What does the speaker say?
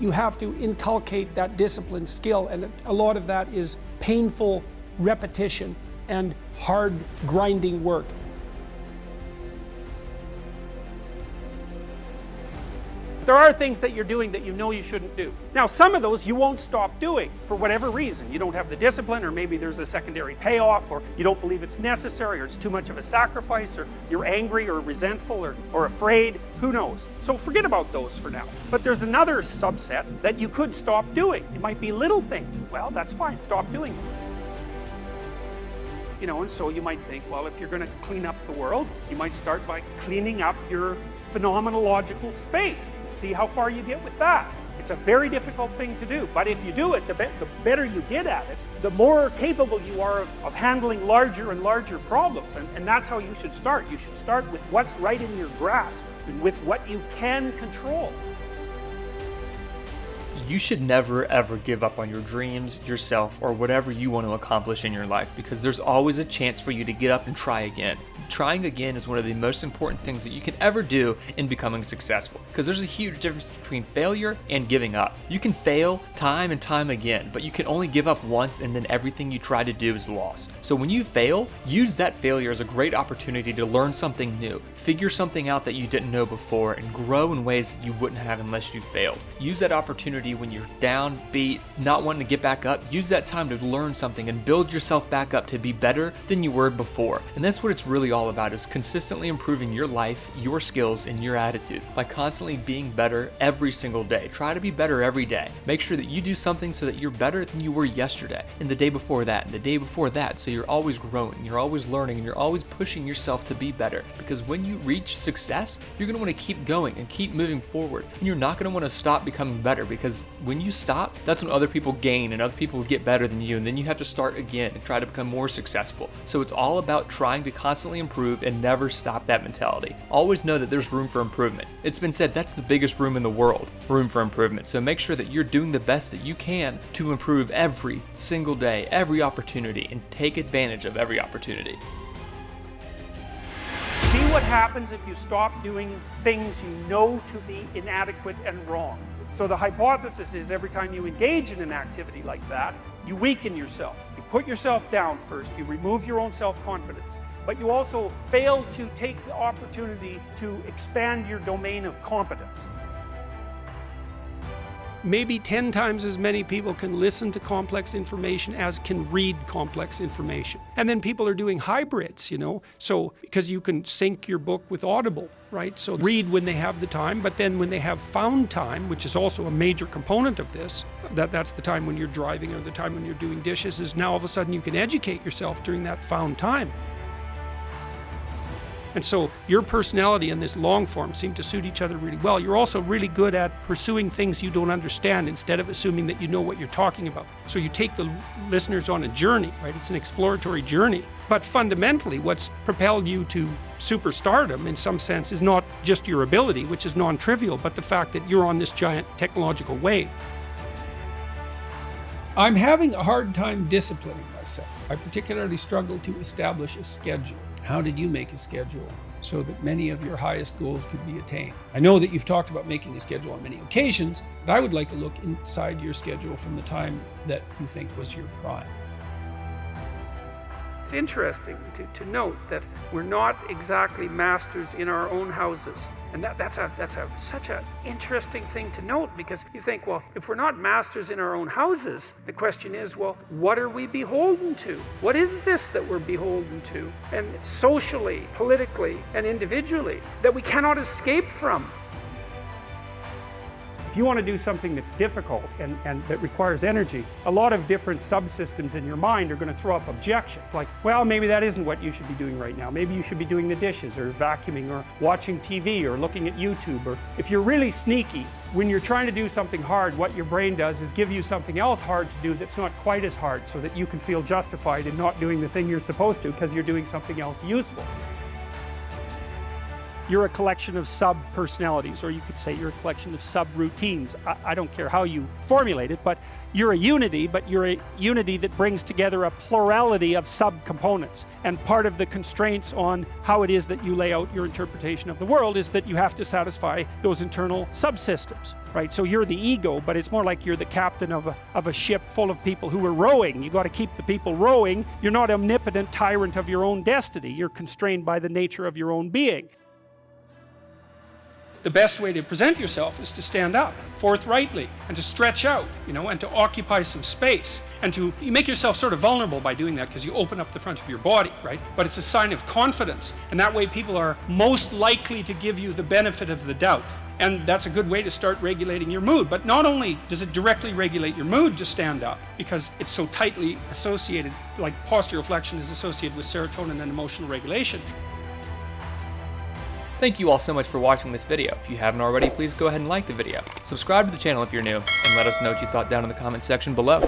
you have to inculcate that discipline skill, and a lot of that is painful repetition and hard grinding work. There are things that you're doing that you know you shouldn't do. Now, some of those you won't stop doing for whatever reason. You don't have the discipline, or maybe there's a secondary payoff, or you don't believe it's necessary, or it's too much of a sacrifice, or you're angry or resentful or afraid. Who knows? So forget about those for now. But there's another subset that you could stop doing. It might be little things. Well, that's fine. Stop doing them. You know, and so you might think, well, if you're going to clean up the world, you might start by cleaning up your phenomenological space. See how far you get with that. It's a very difficult thing to do, but if you do it, the better you get at it, the more capable you are of handling larger and larger problems, and that's how you should start. You should start with what's right in your grasp and with what you can control. You should never ever give up on your dreams, yourself, or whatever you want to accomplish in your life, because there's always a chance for you to get up and try again. Trying again is one of the most important things that you can ever do in becoming successful, because there's a huge difference between failure and giving up. You can fail time and time again, but you can only give up once, and then everything you try to do is lost. So when you fail, use that failure as a great opportunity to learn something new, figure something out that you didn't know before, and grow in ways that you wouldn't have unless you failed. Use that opportunity when you're down, beat, not wanting to get back up. Use that time to learn something and build yourself back up to be better than you were before. And that's what it's really all about, is consistently improving your life, your skills, and your attitude by constantly being better every single day. Try to be better every day. Make sure that you do something so that you're better than you were yesterday, and the day before that, and the day before that, so you're always growing, you're always learning, and you're always pushing yourself to be better. Because when you reach success, you're going to want to keep going and keep moving forward, and you're not going to want to stop becoming better, because when you stop, that's when other people gain and other people get better than you, and then you have to start again and try to become more successful. So it's all about trying to constantly improve and never stop that mentality. Always know that there's room for improvement. It's been said that's the biggest room in the world, room for improvement. So make sure that you're doing the best that you can to improve every single day, every opportunity, and take advantage of every opportunity. See what happens if you stop doing things you know to be inadequate and wrong. So the hypothesis is every time you engage in an activity like that, you weaken yourself. You put yourself down first, you remove your own self-confidence, but you also fail to take the opportunity to expand your domain of competence. Maybe 10 times as many people can listen to complex information as can read complex information. And then people are doing hybrids, you know, so because you can sync your book with Audible, right? So read when they have the time, but then when they have found time, which is also a major component of this, that's the time when you're driving or the time when you're doing dishes, is now all of a sudden you can educate yourself during that found time. And so your personality and this long form seem to suit each other really well. You're also really good at pursuing things you don't understand instead of assuming that you know what you're talking about. So you take the listeners on a journey, right? It's an exploratory journey. But fundamentally, what's propelled you to superstardom in some sense is not just your ability, which is non-trivial, but the fact that you're on this giant technological wave. I'm having a hard time disciplining myself. I particularly struggle to establish a schedule. How did you make a schedule so that many of your highest goals could be attained? I know that you've talked about making a schedule on many occasions, but I would like to look inside your schedule from the time that you think was your prime. It's interesting to note that we're not exactly masters in our own houses. And that's such an interesting thing to note, because you think, well, if we're not masters in our own houses, the question is, well, what are we beholden to? What is this that we're beholden to? And socially, politically, and individually, that we cannot escape from. If you want to do something that's difficult and that requires energy, a lot of different subsystems in your mind are going to throw up objections. Like, well, maybe that isn't what you should be doing right now. Maybe you should be doing the dishes or vacuuming or watching TV or looking at YouTube. Or if you're really sneaky, when you're trying to do something hard, what your brain does is give you something else hard to do that's not quite as hard, so that you can feel justified in not doing the thing you're supposed to because you're doing something else useful. you're a collection of sub-personalities, or you could say you're a collection of sub-routines. I don't care how you formulate it, but you're a unity, but you're a unity that brings together a plurality of sub-components. And part of the constraints on how it is that you lay out your interpretation of the world is that you have to satisfy those internal subsystems, right? So you're the ego, but it's more like you're the captain of a ship full of people who are rowing. You got to keep the people rowing. You're not omnipotent tyrant of your own destiny. You're constrained by the nature of your own being. The best way to present yourself is to stand up forthrightly and to stretch out, and to occupy some space, and to make yourself sort of vulnerable by doing that, because you open up the front of your body, right? But it's a sign of confidence, and that way people are most likely to give you the benefit of the doubt. And that's a good way to start regulating your mood. But not only does it directly regulate your mood to stand up, because it's so tightly associated, like posture reflection is associated with serotonin and emotional regulation. Thank you all so much for watching this video. If you haven't already, please go ahead and like the video. Subscribe to the channel if you're new, and let us know what you thought down in the comment section below.